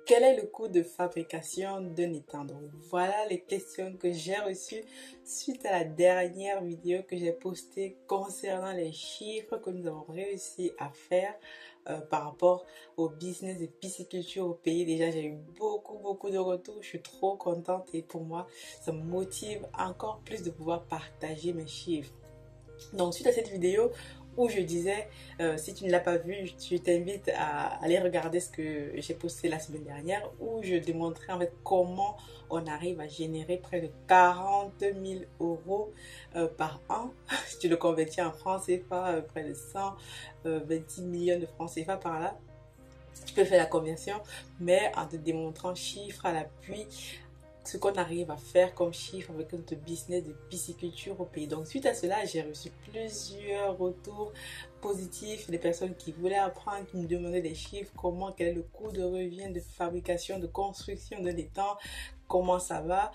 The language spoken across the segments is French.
Quel est le coût de fabrication d'un étang? Donc, voilà les questions que j'ai reçues suite à la dernière vidéo que j'ai postée concernant les chiffres que nous avons réussi à faire par rapport au business de pisciculture au pays. Déjà, j'ai eu beaucoup de retours. Je suis trop contente et pour moi, ça me motive encore plus de pouvoir partager mes chiffres. Donc, suite à cette vidéo où je disais, si tu ne l'as pas vu, je t'invite à aller regarder ce que j'ai posté la semaine dernière, où je démontrais en fait comment on arrive à générer près de 40 000 euros par an. Si tu le convertis en francs CFA, près de 126 millions de francs CFA par là. Tu peux faire la conversion, mais en te démontrant chiffre à l'appui ce qu'on arrive à faire comme chiffre avec notre business de pisciculture au pays. Donc suite à cela, j'ai reçu plusieurs retours positifs, des personnes qui voulaient apprendre, qui me demandaient des chiffres, quel est le coût de revient de fabrication, de construction de l'étang, comment ça va.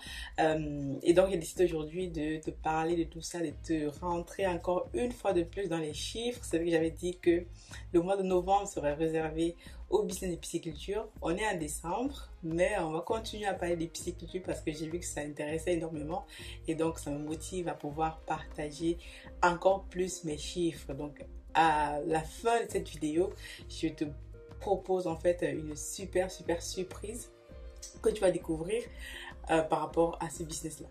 Et donc j'ai décidé aujourd'hui de te parler de tout ça, de te rentrer encore une fois de plus dans les chiffres. C'est vrai que j'avais dit que le mois de novembre serait réservé au business de pisciculture. On est en décembre, mais on va continuer à parler de pisciculture parce que j'ai vu que ça intéressait énormément et donc ça me motive à pouvoir partager encore plus mes chiffres. Donc à la fin de cette vidéo, je te propose en fait une super surprise que tu vas découvrir par rapport à ce business là.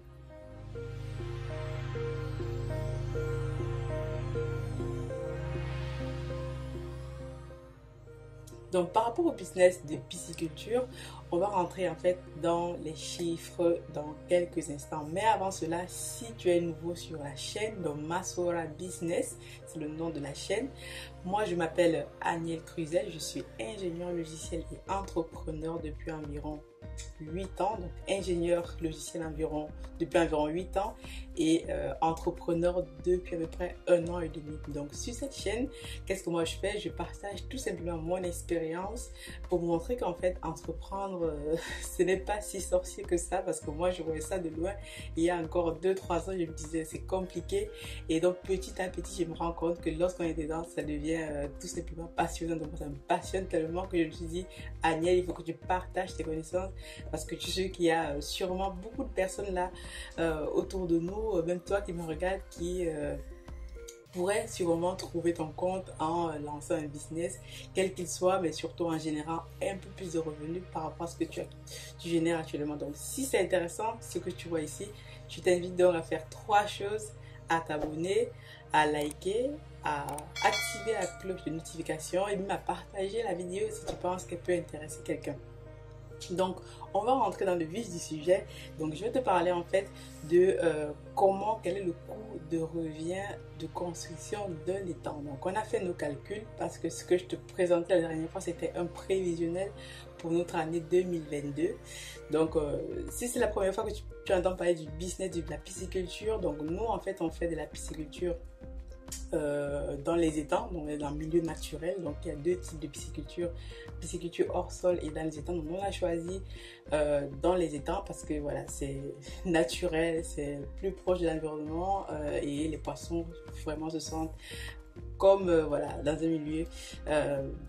Donc par rapport au business de pisciculture, on va rentrer en fait dans les chiffres dans quelques instants. Mais avant cela, si tu es nouveau sur la chaîne, donc Masora Business, c'est le nom de la chaîne. Moi je m'appelle Aniel Cruzel, je suis ingénieur logiciel et entrepreneur depuis environ 8 ans, donc ingénieur logiciel depuis environ 8 ans et entrepreneur depuis à peu près 1 an et demi. Donc sur cette chaîne, qu'est-ce que moi je fais? Je partage tout simplement mon expérience pour montrer qu'en fait entreprendre ce n'est pas si sorcier que ça, parce que moi je voyais ça de loin il y a encore 2-3 ans. Je me disais c'est compliqué et donc petit à petit je me rends compte que lorsqu'on est dedans ça devient tout simplement passionnant. Donc ça me passionne tellement que je me suis dit Aniel, il faut que tu partages tes connaissances parce que tu sais qu'il y a sûrement beaucoup de personnes là autour de nous, même toi qui me regardes, qui pourrais sûrement trouver ton compte en lançant un business, quel qu'il soit, mais surtout en générant un peu plus de revenus par rapport à ce que tu génères actuellement. Donc si c'est intéressant ce que tu vois ici, je t'invite donc à faire 3 choses: à t'abonner, à liker, à activer la cloche de notification et même à partager la vidéo si tu penses qu'elle peut intéresser quelqu'un. Donc on va rentrer dans le vif du sujet. Donc je vais te parler en fait de quel est le coût de revient de construction d'un étang. Donc on a fait nos calculs parce que ce que je te présentais la dernière fois c'était un prévisionnel pour notre année 2022. Donc si c'est la première fois que tu entends parler du business de la pisciculture, donc nous en fait on fait de la pisciculture dans les étangs, donc dans le milieu naturel. Donc il y a 2 types de pisciculture hors sol et dans les étangs. Donc on a choisi dans les étangs parce que voilà, c'est naturel, c'est plus proche de l'environnement et les poissons vraiment se sentent comme voilà, dans un milieu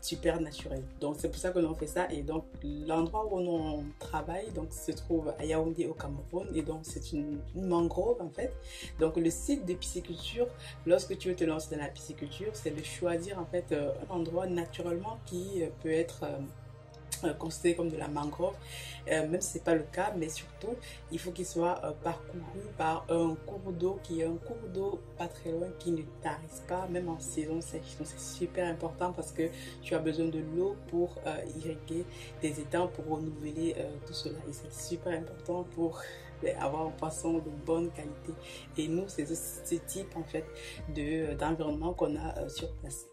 super naturel. Donc c'est pour ça que l'on fait ça. Et donc l'endroit où on travaille donc se trouve à Yaoundé au Cameroun et donc c'est une mangrove en fait. Donc le site de pisciculture, lorsque tu veux te lancer dans la pisciculture, c'est de choisir en fait un endroit naturellement qui peut être considéré comme de la mangrove, même si ce n'est pas le cas, mais surtout il faut qu'il soit parcouru par un cours d'eau qui est un cours d'eau pas très loin, qui ne tarisse pas même en saison sèche. Donc c'est super important parce que tu as besoin de l'eau pour irriguer tes étangs, pour renouveler tout cela, et c'est super important pour avoir un poisson de bonne qualité. Et nous c'est ce type en fait d'environnement qu'on a sur place.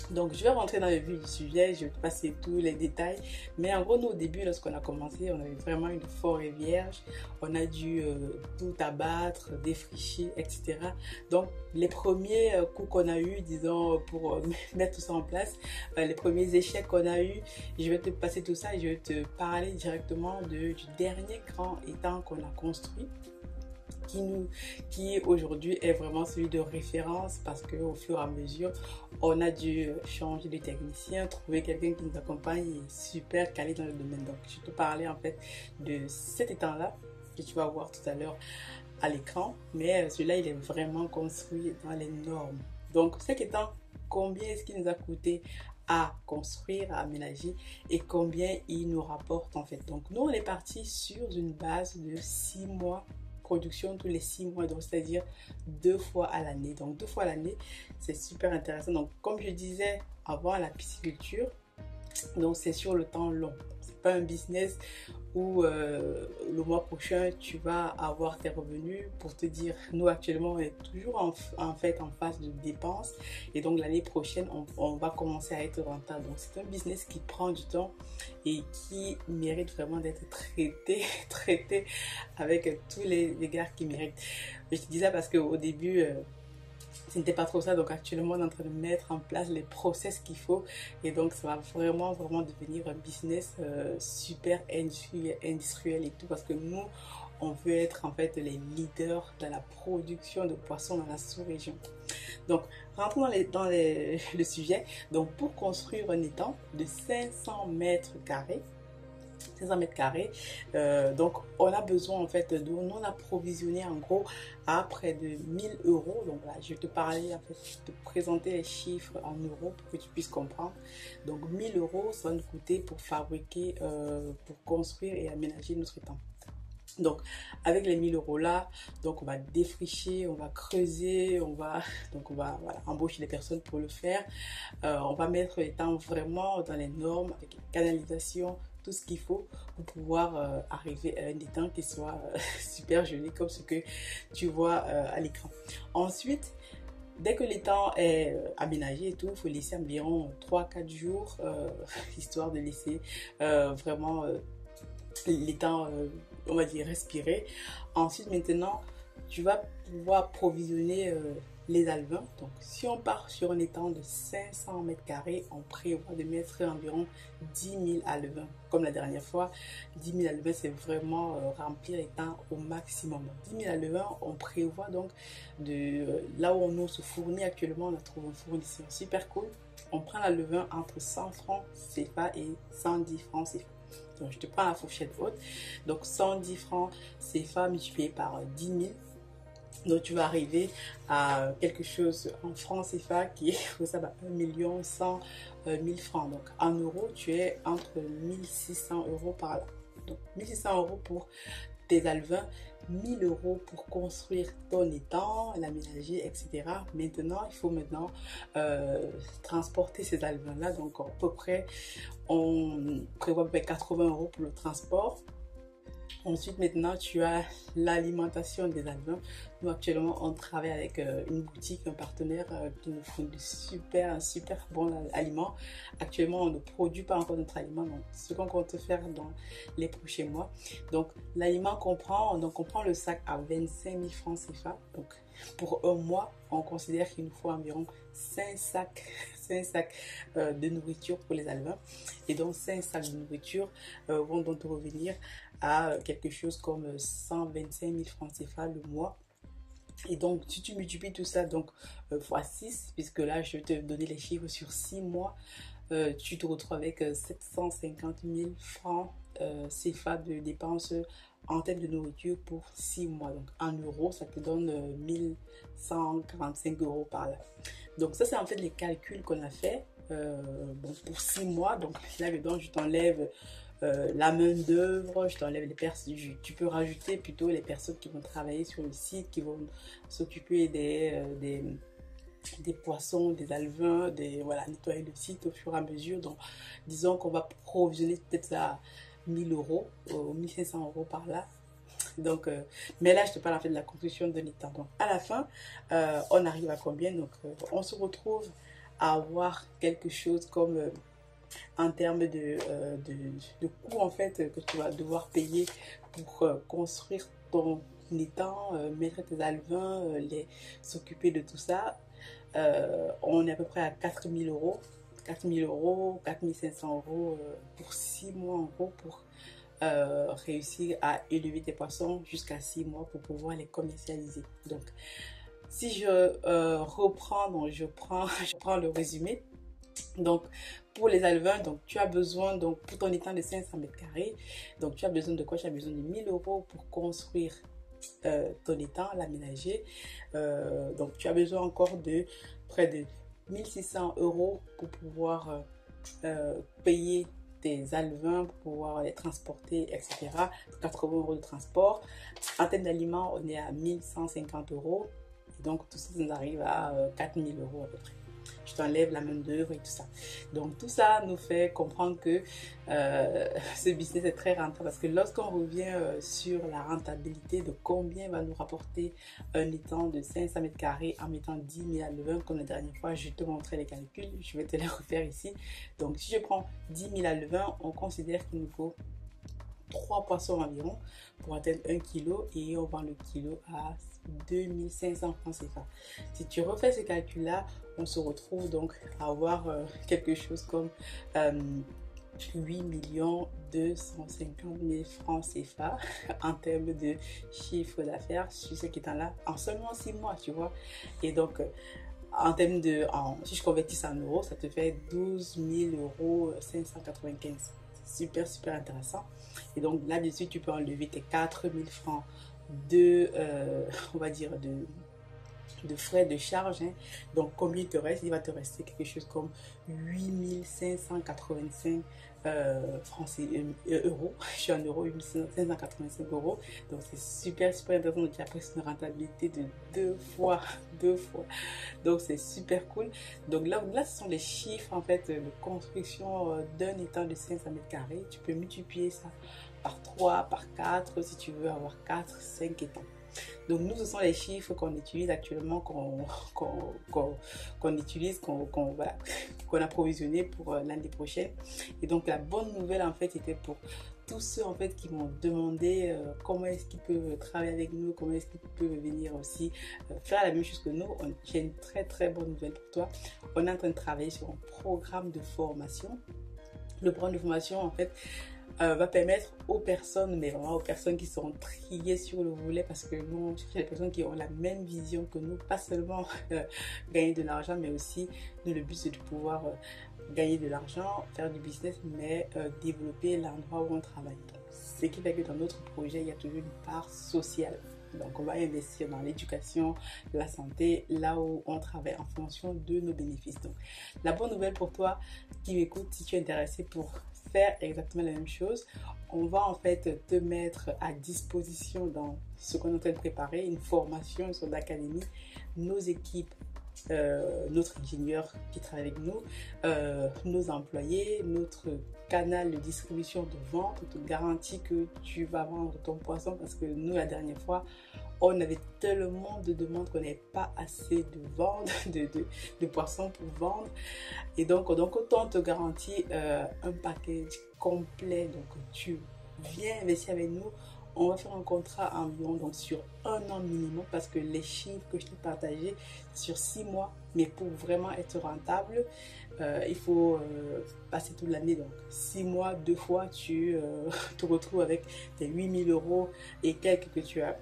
Donc je vais rentrer dans le vif du sujet, je vais te passer tous les détails. Mais en gros, nous au début, lorsqu'on a commencé, on avait vraiment une forêt vierge. On a dû tout abattre, défricher, etc. Donc les premiers coups qu'on a eu, disons, pour mettre tout ça en place, les premiers échecs qu'on a eu, je vais te passer tout ça et je vais te parler directement du dernier grand étang qu'on a construit. qui aujourd'hui est vraiment celui de référence parce qu'au fur et à mesure, on a dû changer de technicien, trouver quelqu'un qui nous accompagne et super calé dans le domaine. Donc, je te parlais en fait de cet étang-là que tu vas voir tout à l'heure à l'écran, mais celui-là, il est vraiment construit dans les normes. Donc, cet étang, combien est-ce qu'il nous a coûté à construire, à aménager et combien il nous rapporte en fait. Donc, nous, on est parti sur une base de 6 mois production tous les 6 mois, donc c'est-à-dire 2 fois à l'année. Donc 2 fois à l'année, c'est super intéressant. Donc comme je disais avant, la pisciculture, donc c'est sur le temps long. C'est pas un business où le mois prochain tu vas avoir tes revenus. Pour te dire, nous actuellement on est toujours en fait en phase de dépenses et donc l'année prochaine on va commencer à être rentable. Donc c'est un business qui prend du temps et qui mérite vraiment d'être traité avec tous les égards qu'il mérite. Je te dis ça parce qu'au début ce n'était pas trop ça, donc actuellement on est en train de mettre en place les process qu'il faut et donc ça va vraiment devenir un business super industriel et tout parce que nous on veut être en fait les leaders dans la production de poissons dans la sous-région. Donc rentrons le sujet. Donc pour construire un étang de 500 mètres carrés, 500 mètres carrés. Donc, on a besoin en fait de non approvisionner en gros à près de 1000 euros. Donc là, je vais te parler en fait, te présenter les chiffres en euros pour que tu puisses comprendre. Donc, 1000 euros, ça va nous coûter pour fabriquer, pour construire et aménager notre étang. Donc avec les 1000 euros là, donc on va défricher, on va creuser, on va voilà, embaucher des personnes pour le faire. On va mettre l'étang vraiment dans les normes avec canalisation, tout ce qu'il faut pour pouvoir arriver à un étang qui soit super joli comme ce que tu vois à l'écran. Ensuite, dès que l'étang est aménagé et tout, il faut laisser environ 3-4 jours histoire de laisser vraiment l'étang, on va dire, respirer. Ensuite, maintenant, tu vas pouvoir provisionner les alevins. Donc, si on part sur un étang de 500 mètres carrés, on prévoit de mettre environ 10 000 alevins. Comme la dernière fois, 10 000 alevins, c'est vraiment remplir l'étang au maximum. 10 000 alevins, on prévoit donc de là où on se fournit actuellement, on a trouvé un fournisseur super cool. On prend l'alevain entre 100 francs CFA et 110 francs CFA. Donc, je te prends la fourchette haute. Donc, 110 francs CFA multiplié par 10 000. Donc, tu vas arriver à quelque chose en francs CFA qui est 1 100 000 francs. Donc, en euros, tu es entre 1600 euros par là. Donc, 1600 euros pour tes alevins, 1000 euros pour construire ton étang, l'aménager, etc. Maintenant, il faut transporter ces alevins-là. Donc, à peu près, on prévoit à peu près 80 euros pour le transport. Ensuite, maintenant, tu as l'alimentation des alevins. Nous, actuellement, on travaille avec une boutique, un partenaire qui nous font de super bons aliments. Actuellement, on ne produit pas encore notre aliment, donc ce qu'on compte faire dans les prochains mois. Donc, l'aliment qu'on prend, on prend le sac à 25 000 francs CFA. Donc, pour un mois, on considère qu'il nous faut environ 5 sacs de nourriture pour les alevins. Et donc, 5 sacs de nourriture vont donc revenir à quelque chose comme 125 000 francs CFA le mois. Et donc, si tu multiplies tout ça donc x 6, puisque là, je vais te donner les chiffres sur 6 mois, tu te retrouves avec 750 000 francs CFA de dépenses en termes de nourriture pour 6 mois. Donc, en euros, ça te donne 1145 euros par là. Donc, ça, c'est en fait les calculs qu'on a fait pour 6 mois. Donc, là-dedans, je t'enlève la main d'œuvre, je t'enlève les personnes, tu peux rajouter plutôt les personnes qui vont travailler sur le site, qui vont s'occuper des poissons, des alevins, voilà, nettoyer le site au fur et à mesure. Donc, disons qu'on va provisionner peut-être à 1000 euros, 1500 euros par là. Donc, mais là, je te parle en fait de la construction de l'étang. Donc, à la fin, on arrive à combien? Donc, on se retrouve à avoir quelque chose comme en termes de coûts en fait que tu vas devoir payer pour construire ton étang, mettre tes alevins, s'occuper de tout ça. On est à peu près à 4 000 euros, 4 500 euros pour 6 mois en gros pour réussir à élever tes poissons jusqu'à 6 mois pour pouvoir les commercialiser. Donc, si je reprends, donc je prends le résumé. Donc, pour les éleveurs, donc tu as besoin, donc pour ton étang de 500 mètres carrés, donc tu as besoin de quoi? Tu as besoin de 1000 euros pour construire ton étang, l'aménager. Donc, tu as besoin encore de près de 1600 euros pour pouvoir payer tes alevins, pour pouvoir les transporter, etc. 80 euros de transport. En termes d'aliments, on est à 1150 euros. Et donc, tout ça, ça nous arrive à 4000 euros à peu près. Je t'enlève la main d'œuvre et tout ça. Donc tout ça nous fait comprendre que ce business est très rentable, parce que lorsqu'on revient sur la rentabilité de combien va nous rapporter un étang de 500 mètres carrés en mettant 10 000 alevins, comme la dernière fois je te montrais les calculs, je vais te les refaire ici. Donc si je prends 10 000 alevins, on considère qu'il nous faut 3 poissons environ pour atteindre 1 kg, et on vend le kilo à 2500 francs CFA. Si tu refais ce calcul là, on se retrouve donc à avoir quelque chose comme 8 250 000 francs CFA en termes de chiffre d'affaires sur ce qui est là en seulement 6 mois, tu vois. Et donc en termes de, si je convertis ça en euros, ça te fait 12 595 €. Super, super intéressant. Et donc là-dessus, tu peux enlever tes 4000 francs de, on va dire, de frais de charge. Hein. Donc, combien il te reste? Il va te rester quelque chose comme 8585 euros. Je suis en euros, 8585 euros. Donc, c'est super, super intéressant. Donc, tu as presque une rentabilité de deux fois. Donc, c'est super cool. Donc, là, ce sont les chiffres, en fait, de construction d'un étang de 500 mètres carrés. Tu peux multiplier ça par 3, par 4, si tu veux avoir 4, 5 étangs. Donc nous, ce sont les chiffres qu'on utilise actuellement, qu'on utilise, qu'on a provisionné pour l'année prochaine. Et donc la bonne nouvelle en fait était pour tous ceux en fait qui m'ont demandé comment est-ce qu'ils peuvent travailler avec nous, comment est-ce qu'ils peuvent venir aussi faire la même chose que nous. J'ai une très très bonne nouvelle pour toi. On est en train de travailler sur un programme de formation. Le programme de formation en fait va permettre aux personnes, mais vraiment aux personnes qui seront triées sur le volet, parce que nous, on cherche des personnes qui ont la même vision que nous, pas seulement gagner de l'argent, mais aussi, nous, le but c'est de pouvoir gagner de l'argent, faire du business, mais développer l'endroit où on travaille. Donc, ce qui fait que dans notre projet, il y a toujours une part sociale. Donc, on va investir dans l'éducation, la santé, là où on travaille en fonction de nos bénéfices. Donc, la bonne nouvelle pour toi qui m'écoute, si tu es intéressé pour faire exactement la même chose, on va en fait te mettre à disposition dans ce qu'on est en train de préparer, une formation sur l'académie, nos équipes, notre ingénieur qui travaille avec nous, nos employés, notre canal de distribution de vente. On te garantit que tu vas vendre ton poisson, parce que nous, la dernière fois, on avait tellement de demandes qu'on n'avait pas assez de poissons pour vendre. Et donc autant on te garantit un package complet. Donc tu viens investir avec nous. On va faire un contrat environ donc sur 1 an minimum, parce que les chiffres que je t'ai partagés sur 6 mois, mais pour vraiment être rentable, il faut passer toute l'année. Donc 6 mois, 2 fois, tu te retrouves avec tes 8000 euros et quelques que tu as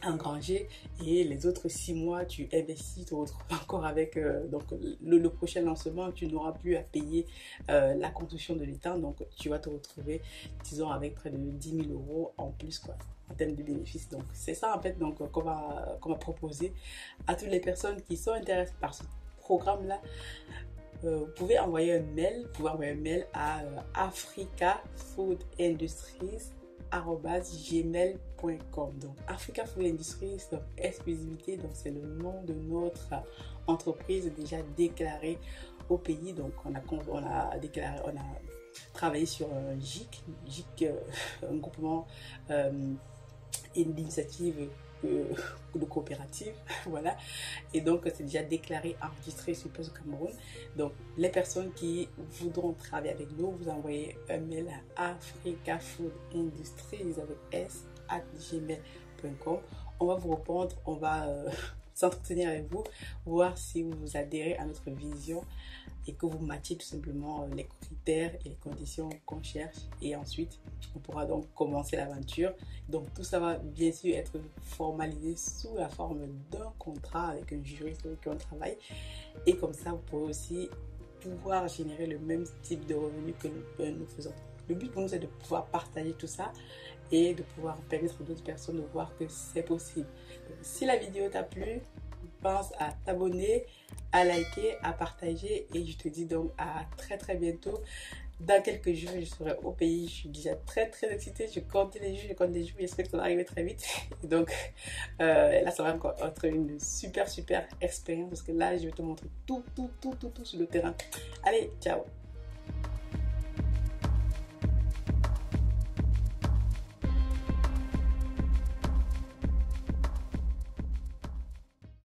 engrangé, et les autres 6 mois tu investis, tu te retrouves encore avec donc le prochain lancement, tu n'auras plus à payer la construction de l'étang, donc tu vas te retrouver disons avec près de 10 000 euros en plus quoi, en termes de bénéfices. Donc c'est ça en fait donc qu'on va proposer à toutes les personnes qui sont intéressées par ce programme là. Vous pouvez envoyer un mail, à Africa Food Industries @gmail.com. Donc Africa Food Industries, donc exclusivité, donc c'est le nom de notre entreprise déjà déclarée au pays. Donc on a travaillé sur un GIC, un groupement et une initiative de coopérative, voilà, et donc c'est déjà déclaré, enregistré sur Place au Cameroun. Donc les personnes qui voudront travailler avec nous, vous envoyez un mail à Africa Food Industries avec s@gmail.com. On va vous répondre, on va s'entretenir avec vous, voir si vous adhérez à notre vision, et que vous matchiez tout simplement les critères et les conditions qu'on cherche. Et ensuite, on pourra donc commencer l'aventure. Donc tout ça va bien sûr être formalisé sous la forme d'un contrat avec un juriste avec qui on travaille. Et comme ça, vous pourrez aussi pouvoir générer le même type de revenus que nous faisons. Le but pour nous, c'est de pouvoir partager tout ça et de pouvoir permettre à d'autres personnes de voir que c'est possible. Donc, si la vidéo t'a plu, pense à t'abonner, à liker, à partager et je te dis donc à très bientôt. Dans quelques jours, je serai au pays. Je suis déjà très excitée. Je compte les jours, J'espère que ça va arriver très vite. Et donc, là, ça va encore être une super expérience parce que là, je vais te montrer tout sur le terrain. Allez, ciao!